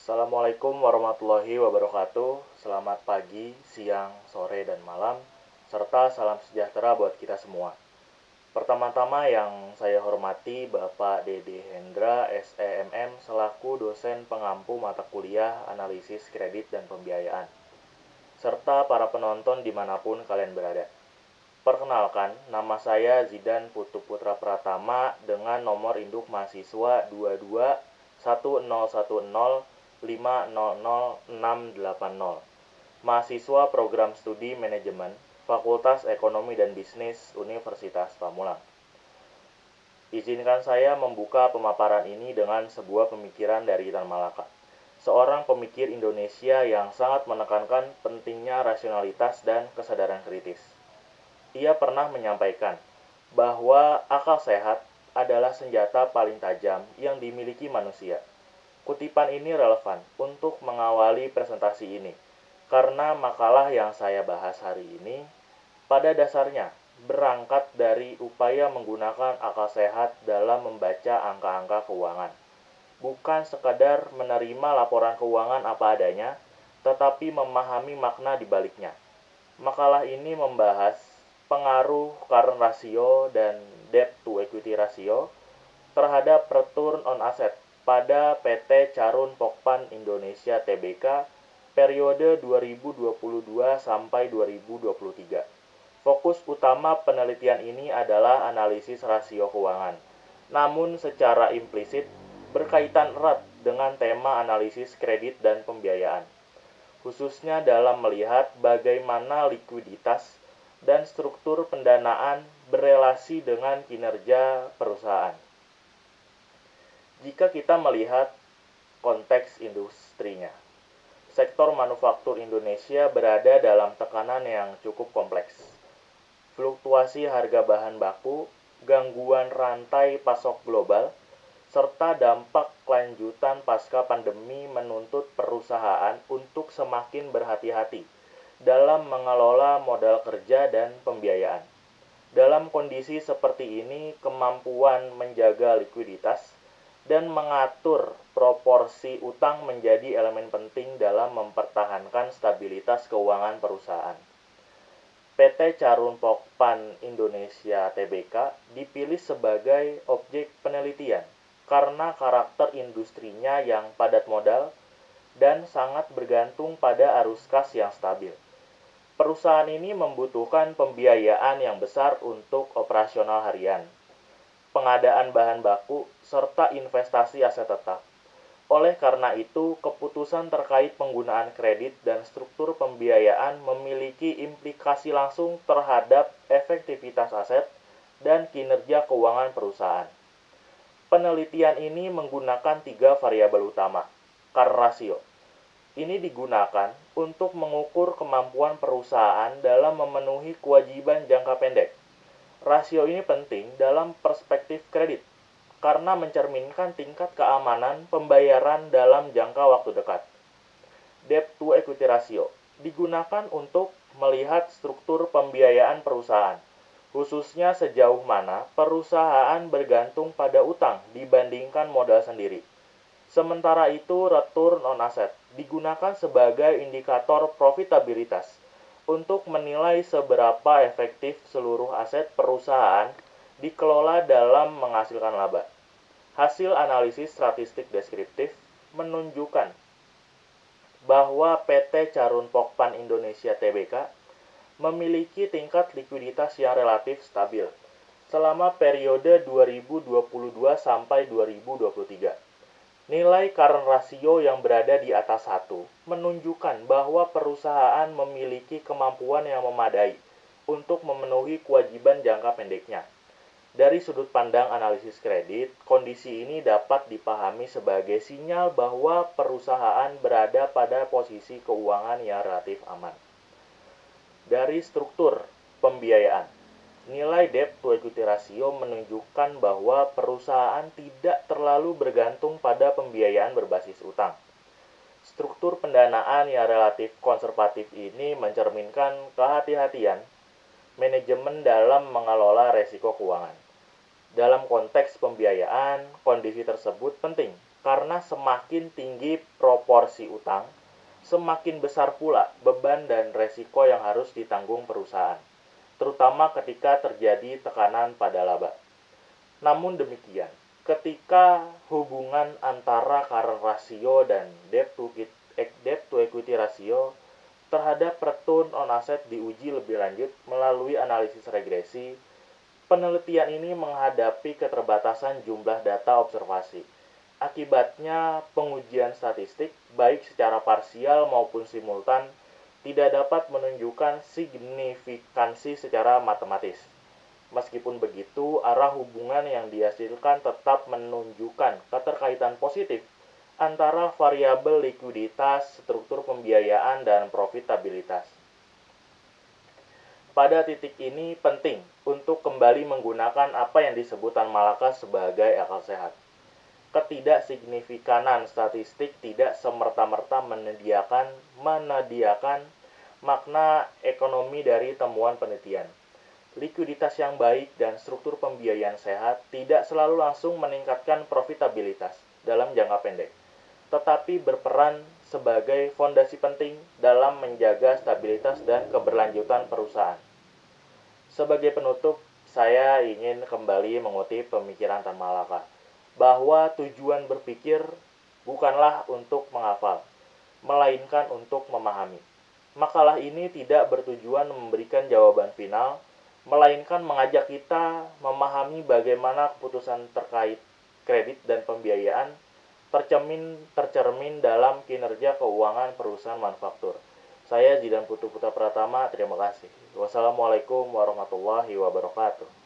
Assalamualaikum warahmatullahi wabarakatuh. Selamat pagi, siang, sore, dan malam, serta salam sejahtera buat kita semua. Pertama-tama yang saya hormati Bapak Dede Hendra, SEMM, selaku dosen pengampu mata kuliah analisis kredit dan pembiayaan, serta para penonton dimanapun kalian berada. Perkenalkan, nama saya Zidan Putu Putra Pratama dengan nomor induk mahasiswa 22 11010500680. Mahasiswa Program Studi Manajemen, Fakultas Ekonomi dan Bisnis Universitas Pamulang. Izinkan saya membuka pemaparan ini dengan sebuah pemikiran dari Tan Malaka, seorang pemikir Indonesia yang sangat menekankan pentingnya rasionalitas dan kesadaran kritis. Ia pernah menyampaikan bahwa akal sehat adalah senjata paling tajam yang dimiliki manusia. Kutipan ini relevan untuk mengawali presentasi ini, karena makalah yang saya bahas hari ini pada dasarnya berangkat dari upaya menggunakan akal sehat dalam membaca angka-angka keuangan. Bukan sekadar menerima laporan keuangan apa adanya, tetapi memahami makna di baliknya. Makalah ini membahas pengaruh current ratio dan debt to equity ratio terhadap return on asset pada PT Carun Pokpan Indonesia Tbk periode 2022 sampai 2023. Fokus utama penelitian ini adalah analisis rasio keuangan, namun secara implisit berkaitan erat dengan tema analisis kredit dan pembiayaan, khususnya dalam melihat bagaimana likuiditas dan struktur pendanaan berelasi dengan kinerja perusahaan. Jika kita melihat konteks industrinya, sektor manufaktur Indonesia berada dalam tekanan yang cukup kompleks. Fluktuasi harga bahan baku, gangguan rantai pasok global, serta dampak lanjutan pasca pandemi menuntut perusahaan untuk semakin berhati-hati dalam mengelola modal kerja dan pembiayaan. Dalam kondisi seperti ini, kemampuan menjaga likuiditas dan mengatur proporsi utang menjadi elemen penting dalam mempertahankan stabilitas keuangan perusahaan. PT Carun Pokpan Indonesia Tbk dipilih sebagai objek penelitian karena karakter industrinya yang padat modal dan sangat bergantung pada arus kas yang stabil. Perusahaan ini membutuhkan pembiayaan yang besar untuk operasional harian, pengadaan bahan baku, serta investasi aset tetap. Oleh karena itu, keputusan terkait penggunaan kredit dan struktur pembiayaan memiliki implikasi langsung terhadap efektivitas aset dan kinerja keuangan perusahaan. Penelitian ini menggunakan 3 variabel utama. Current ratio. Ini digunakan untuk mengukur kemampuan perusahaan dalam memenuhi kewajiban jangka pendek. Rasio ini penting dalam perspektif kredit, karena mencerminkan tingkat keamanan pembayaran dalam jangka waktu dekat. Debt to equity ratio digunakan untuk melihat struktur pembiayaan perusahaan, khususnya sejauh mana perusahaan bergantung pada utang dibandingkan modal sendiri. Sementara itu, return on asset digunakan sebagai indikator profitabilitas untuk menilai seberapa efektif seluruh aset perusahaan dikelola dalam menghasilkan laba. Hasil analisis statistik deskriptif menunjukkan bahwa PT Carun Pokpan Indonesia Tbk memiliki tingkat likuiditas yang relatif stabil selama periode 2022 sampai 2023. Nilai current ratio yang berada di atas 1 menunjukkan bahwa perusahaan memiliki kemampuan yang memadai untuk memenuhi kewajiban jangka pendeknya. Dari sudut pandang analisis kredit, kondisi ini dapat dipahami sebagai sinyal bahwa perusahaan berada pada posisi keuangan yang relatif aman. Dari struktur pembiayaan, nilai debt to equity ratio menunjukkan bahwa perusahaan tidak terlalu bergantung pada pembiayaan berbasis utang. Struktur pendanaan yang relatif konservatif ini mencerminkan kehati-hatian manajemen dalam mengelola resiko keuangan. Dalam konteks pembiayaan, kondisi tersebut penting karena semakin tinggi proporsi utang, semakin besar pula beban dan resiko yang harus ditanggung perusahaan, terutama ketika terjadi tekanan pada laba. Namun demikian, ketika hubungan antara current ratio dan debt to equity ratio terhadap return on asset diuji lebih lanjut melalui analisis regresi, penelitian ini menghadapi keterbatasan jumlah data observasi. Akibatnya, pengujian statistik, baik secara parsial maupun simultan, tidak dapat menunjukkan signifikansi secara matematis. Meskipun begitu, arah hubungan yang dihasilkan tetap menunjukkan keterkaitan positif antara variabel likuiditas, struktur pembiayaan, dan profitabilitas. Pada titik ini penting untuk kembali menggunakan apa yang disebut Tan Malaka sebagai akal sehat. Ketidaksignifikanan statistik tidak semerta-merta menediakan makna ekonomi dari temuan penelitian. Likuiditas yang baik dan struktur pembiayaan sehat tidak selalu langsung meningkatkan profitabilitas dalam jangka pendek, tetapi berperan sebagai fondasi penting dalam menjaga stabilitas dan keberlanjutan perusahaan. Sebagai penutup, saya ingin kembali mengutip pemikiran Tan Malaka, bahwa tujuan berpikir bukanlah untuk menghafal, melainkan untuk memahami. Makalah ini tidak bertujuan memberikan jawaban final, melainkan mengajak kita memahami bagaimana keputusan terkait kredit dan pembiayaan tercermin dalam kinerja keuangan perusahaan manufaktur. Saya Zidan Putu Putra Pratama, terima kasih. Wassalamualaikum warahmatullahi wabarakatuh.